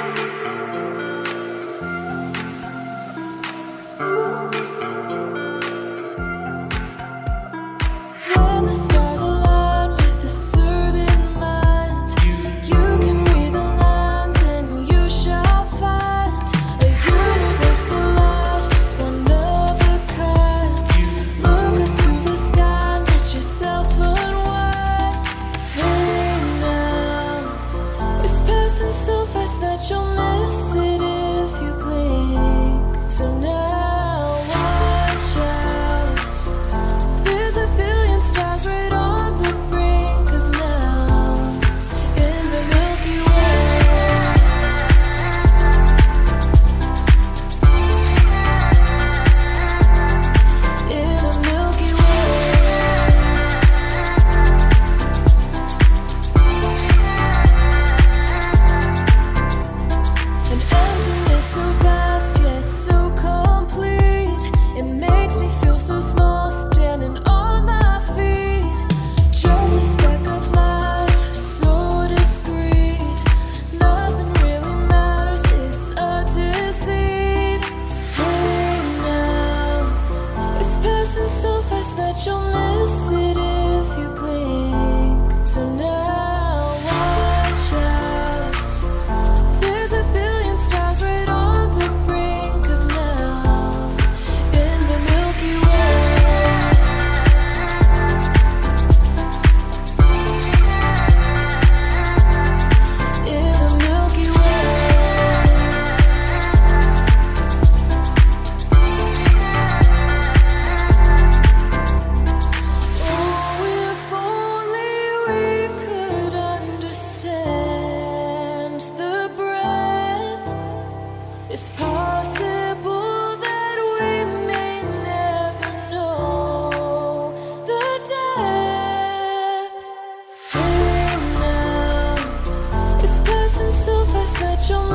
When the stars align with a certain mind, you can read the lines and you shall find a universal life, just one of a kind. Look up to the sky, let yourself unwind. Hey now, it's passing so fast that you'll miss it if you blink. So now watch out. There's a billion stars right on the brink of now in the Milky Way. In the Milky Way. An emptiness so vast yet so complete. It makes me feel so small standing on my feet. Just a speck of life, so discreet. Nothing really matters, it's a deceit. Hey now, it's passing so fast that you'll miss it if you blink. So now watch out. There's a billion stars right on the brink of now in the Milky Way. In the Milky Way. Oh, if only we could understand the breath. It's possible that we may never know the depth. Hey now, it's passing so fast that you'll